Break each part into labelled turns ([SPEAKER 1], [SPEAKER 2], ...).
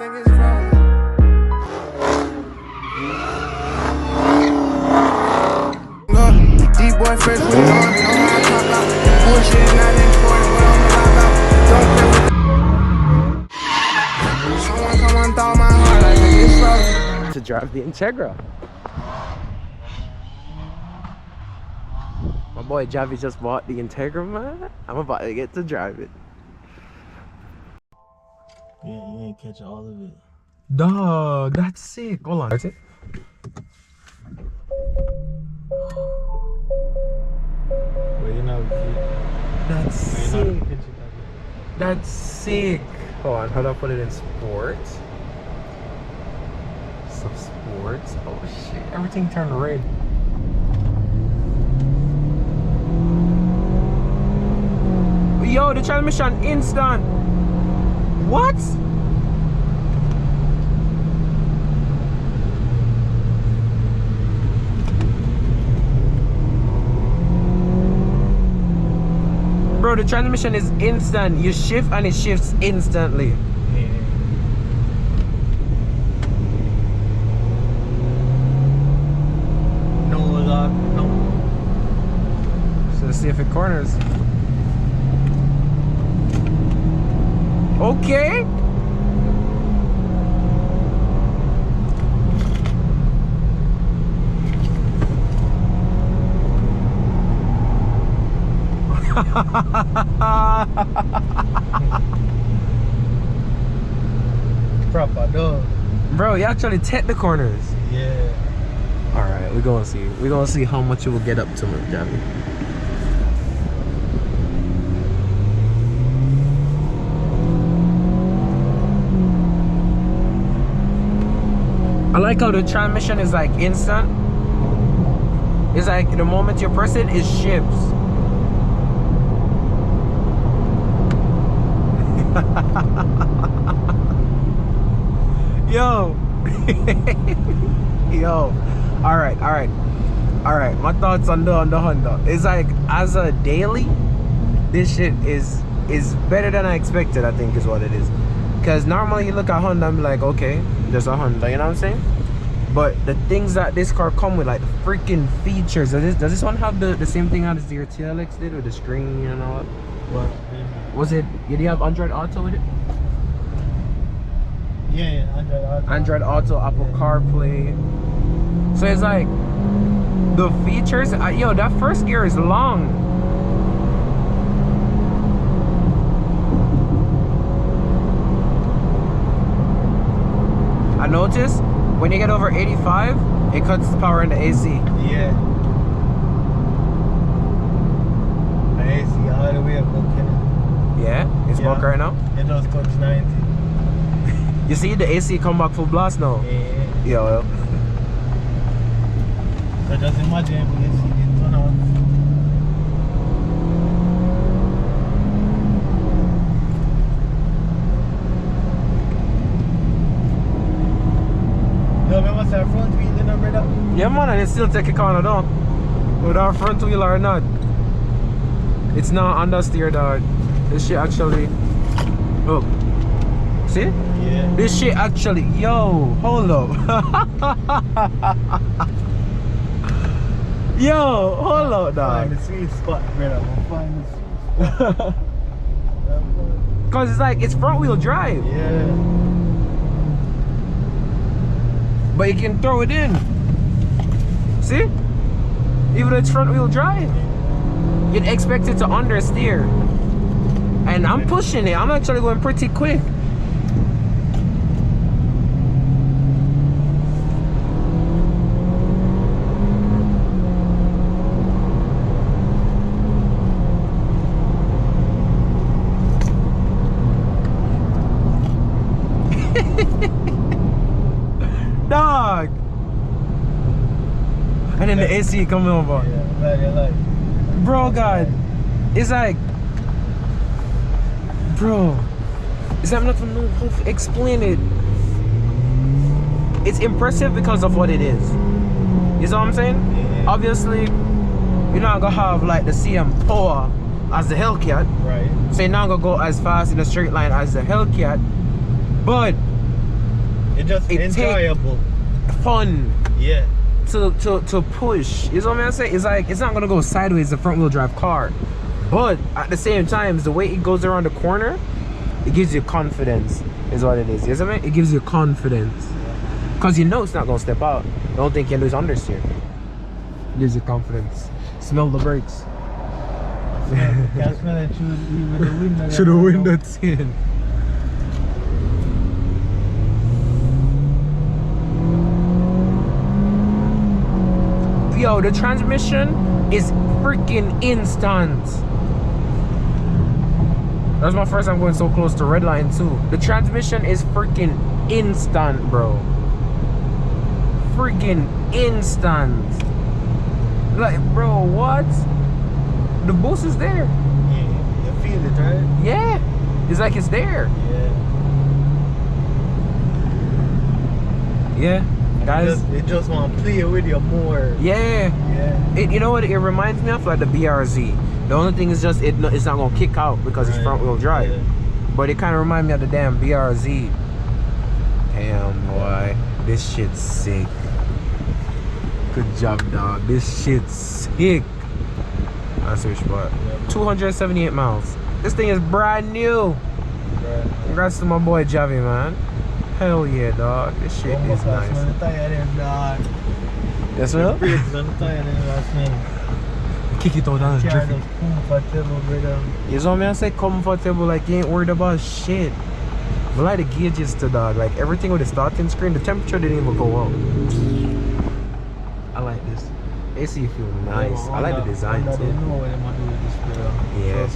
[SPEAKER 1] think it's frozen. Deep boy first put it on, know how I pop out. Bullshit is not important, but I'm a lock out. Don't play with the... Someone come on through my heart, I think it's frozen.
[SPEAKER 2] To drive the Integra. My boy Javi just bought the Integra, man. I'm about to get to drive it.
[SPEAKER 3] Yeah, you ain't catch all of it.
[SPEAKER 2] Dog, that's sick. Hold on. That's it.
[SPEAKER 3] Well, you know,
[SPEAKER 2] That's sick. That's sick. Hold on, how do I put it in sports? Some sports. Oh shit, everything turned red. Yo, the transmission instant. What? Bro, the transmission is instant. You shift and it shifts instantly.
[SPEAKER 3] No lock, no.
[SPEAKER 2] So let's see if it corners. Okay.
[SPEAKER 3] Proper dog.
[SPEAKER 2] Bro, you actually take the corners.
[SPEAKER 3] Yeah.
[SPEAKER 2] Alright, we're gonna see. We're gonna see how much it will get up to, Javi. I like how the transmission is like instant. It's like the moment you press it, it shifts. Yo. Yo. Alright. My thoughts on the Honda. It's like, as a daily, this shit is better than I expected, I think is what it is. Because normally you look at Honda and be like, okay, there's a Honda, you know what I'm saying? But the things that this car come with, like the freaking features, does this one have the same thing as the TLX did with the screen and all that?
[SPEAKER 3] What?
[SPEAKER 2] Was it, did you have Android Auto with it?
[SPEAKER 3] Yeah, Android Auto.
[SPEAKER 2] Android Auto, Apple CarPlay. So it's like, the features, yo, that first gear is long. I noticed when you get over 85, it cuts the power in the AC.
[SPEAKER 3] Yeah. The AC all the way up, okay.
[SPEAKER 2] Yeah, it's broke right now.
[SPEAKER 3] It does touch 90.
[SPEAKER 2] You see the AC come back full blast now.
[SPEAKER 3] Yeah.
[SPEAKER 2] Yo.
[SPEAKER 3] So just imagine when you see it turn on. Yo, remember that front wheel in the brother?
[SPEAKER 2] Yeah man, and it still take a corner down. With our front wheel or not. It's not understeer, dog. This shit actually. Oh. See?
[SPEAKER 3] Yeah.
[SPEAKER 2] This shit actually. Yo, hold up. Yo, hold up, dog.
[SPEAKER 3] Find the sweet spot, brother. Find the sweet spot.
[SPEAKER 2] Cause it's like, it's front wheel drive.
[SPEAKER 3] Yeah.
[SPEAKER 2] But you can throw it in. See? Even though it's front wheel drive. You'd expect it to understeer. And I'm pushing it. I'm actually going pretty quick. Dog. And then the AC coming over.
[SPEAKER 3] Yeah, very like.
[SPEAKER 2] Bro, God. It's like, bro, it's like, I'm not gonna know how to explain it. It's impressive because of what it is. You know what I'm saying?
[SPEAKER 3] Yeah.
[SPEAKER 2] Obviously, you're not gonna have like the CM power as the Hellcat.
[SPEAKER 3] Right.
[SPEAKER 2] So you're not gonna go as fast in a straight line as the Hellcat. But
[SPEAKER 3] It's just
[SPEAKER 2] it
[SPEAKER 3] enjoyable.
[SPEAKER 2] fun
[SPEAKER 3] Yeah.
[SPEAKER 2] to push. You know what I'm saying? It's like it's not gonna go sideways, the front wheel drive car, but at the same time, the way it goes around the corner, it gives you confidence. Is what it is. You know what I mean? It gives you confidence because you know it's not gonna step out. You don't think you can lose understeer. It gives you confidence. Smell the brakes.
[SPEAKER 3] Can't smell it through the window.
[SPEAKER 2] Should the window tint. Yo, the transmission is freaking instant. That's my first time going so close to red line too. The transmission is freaking instant, bro. Freaking instant. Like, bro, what? The boost is there.
[SPEAKER 3] Yeah, you feel it, right?
[SPEAKER 2] Yeah, it's like it's there.
[SPEAKER 3] Yeah.
[SPEAKER 2] Yeah, guys.
[SPEAKER 3] It just want to play with you more.
[SPEAKER 2] Yeah.
[SPEAKER 3] Yeah.
[SPEAKER 2] You know what it reminds me of? Like the BRZ. The only thing is just it's not gonna kick out because it's front wheel drive.
[SPEAKER 3] Yeah.
[SPEAKER 2] But it kind of reminds me of the damn BRZ. Damn, boy, this shit's sick. Good job, dog. This shit's sick. That's which part. 278 miles. This thing is brand new. Congrats to my boy Javi, man. Hell yeah, dog. This shit is nice. That's what?
[SPEAKER 3] Brakes on the tire, then smell.
[SPEAKER 2] Kick it out and drift it.
[SPEAKER 3] Comfortable, brother.
[SPEAKER 2] You know what I say? Comfortable, like you ain't worried about shit. I like the gauges to dog. Like everything with the starting screen, the temperature didn't even go up. I like this. AC feel nice. I like the design too.
[SPEAKER 3] They know what they're doing with this, brother.
[SPEAKER 2] Yeah.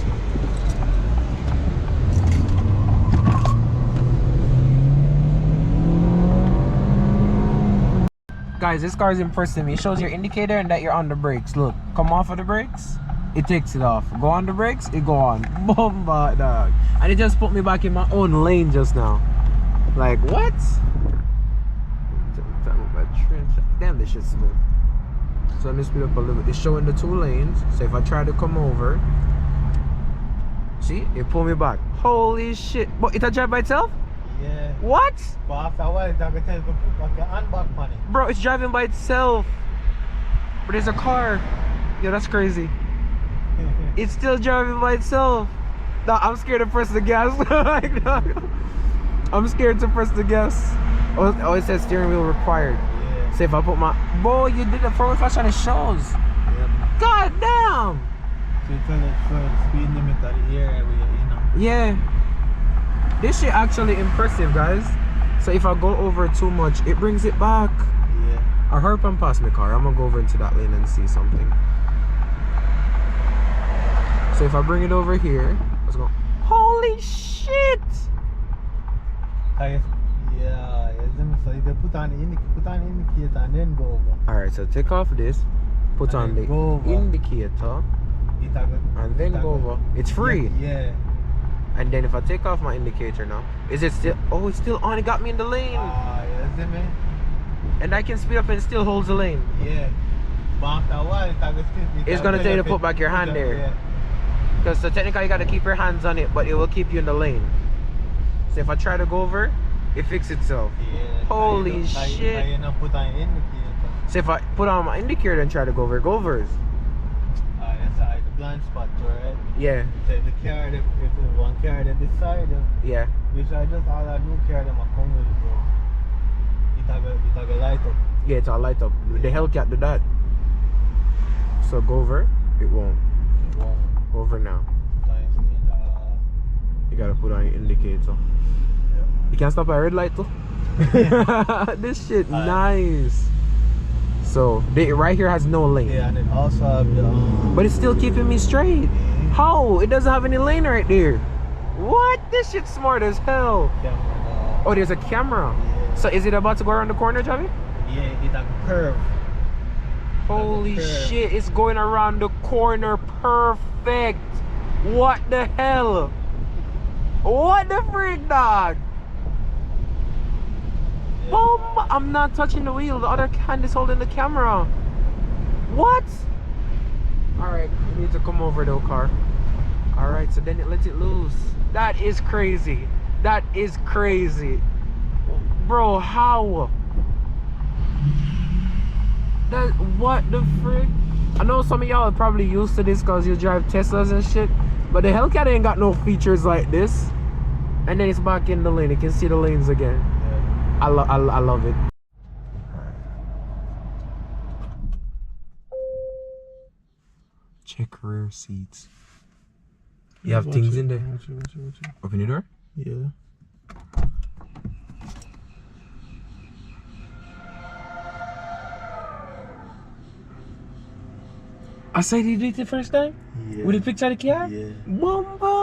[SPEAKER 2] Guys, this car is impressing me. It shows your indicator and that you're on the brakes. Look, come off of the brakes, it takes it off. Go on the brakes, it go on. Bomba, dog. And it just put me back in my own lane just now. Like, what? Damn, this shit's smooth. So let me speed up a little bit. It's showing the 2 lanes. So if I try to come over, see, it pulled me back. Holy shit. But it'll drive by itself?
[SPEAKER 3] Yeah.
[SPEAKER 2] What?
[SPEAKER 3] But after a while, they're going to tell you to put back your hand back on it.
[SPEAKER 2] Bro, it's driving by itself. But there's a car. Yo, that's crazy. It's still driving by itself. No, I'm scared to press the gas. Like, no. I'm scared to press the gas. Oh, it says steering wheel required.
[SPEAKER 3] Yeah.
[SPEAKER 2] Say if I put my... Boy, you did the front flash on the shows.
[SPEAKER 3] Yep.
[SPEAKER 2] God damn.
[SPEAKER 3] So you tell it for the speed limit of the area where you're in.
[SPEAKER 2] Yeah. This shit actually impressive, guys. So if I go over too much, it brings it back.
[SPEAKER 3] Yeah.
[SPEAKER 2] I heard him pass my car. I'm gonna go over into that lane and see something. So if I bring it over here, let's go. Holy shit!
[SPEAKER 3] Yeah. So you can put on the indicator and then go over.
[SPEAKER 2] Alright, so take off this, put
[SPEAKER 3] And
[SPEAKER 2] on
[SPEAKER 3] then
[SPEAKER 2] the
[SPEAKER 3] go over.
[SPEAKER 2] indicator, and then go over. It's free.
[SPEAKER 3] Yeah.
[SPEAKER 2] And then if I take off my indicator now, is it still? Oh, it's still on. It got me in the lane.
[SPEAKER 3] Yes, man.
[SPEAKER 2] And I can speed up and it still holds the lane.
[SPEAKER 3] Yeah. But after a while,
[SPEAKER 2] It's gonna tell you to put back your hand there.
[SPEAKER 3] Yeah.
[SPEAKER 2] Because so technically you gotta keep your hands on it, but it will keep you in the lane. So if I try to go over, it fixes itself.
[SPEAKER 3] Yeah.
[SPEAKER 2] Holy shit.
[SPEAKER 3] You not put on your indicator.
[SPEAKER 2] So if I put on my indicator and try to go over, it goes.
[SPEAKER 3] That's the blind spot, right?
[SPEAKER 2] Yeah.
[SPEAKER 3] So the car, if one car they decide,
[SPEAKER 2] Yeah.
[SPEAKER 3] which I just all that new car them a come with it, bro. It have a light up.
[SPEAKER 2] Yeah, it's all light up. The Hellcat do that. So go over, it won't.
[SPEAKER 3] Wow.
[SPEAKER 2] Go over now. You gotta put on your indicator. You can't stop at red light though. This shit nice. So right here has no lane.
[SPEAKER 3] Yeah, and it also have the
[SPEAKER 2] but it's still keeping me straight. How? It doesn't have any lane right there. What? This shit's smart as hell.
[SPEAKER 3] camera.
[SPEAKER 2] Oh, there's a camera.
[SPEAKER 3] Yeah.
[SPEAKER 2] So is it about to go around the corner, Javi?
[SPEAKER 3] Yeah, it have a curve.
[SPEAKER 2] Holy shit, it's going around the corner perfect. What the hell? What the freak, dog?
[SPEAKER 3] Yeah.
[SPEAKER 2] Boom! I'm not touching the wheel. The other hand is holding the camera. What? Alright, we need to come over though, car. Alright, so then it lets it loose. That is crazy. That is crazy. Bro, how? That, what the frick? I know some of y'all are probably used to this because you drive Teslas and shit, but the Hellcat ain't got no features like this. And then it's back in the lane. You can see the lanes again. Yeah. I love it. Check rear seats. You have things in there.
[SPEAKER 3] Watch it.
[SPEAKER 2] Open the door?
[SPEAKER 3] Yeah.
[SPEAKER 2] I said you did it the first time?
[SPEAKER 3] Yeah.
[SPEAKER 2] With the picture of the car?
[SPEAKER 3] Yeah.
[SPEAKER 2] Bumba!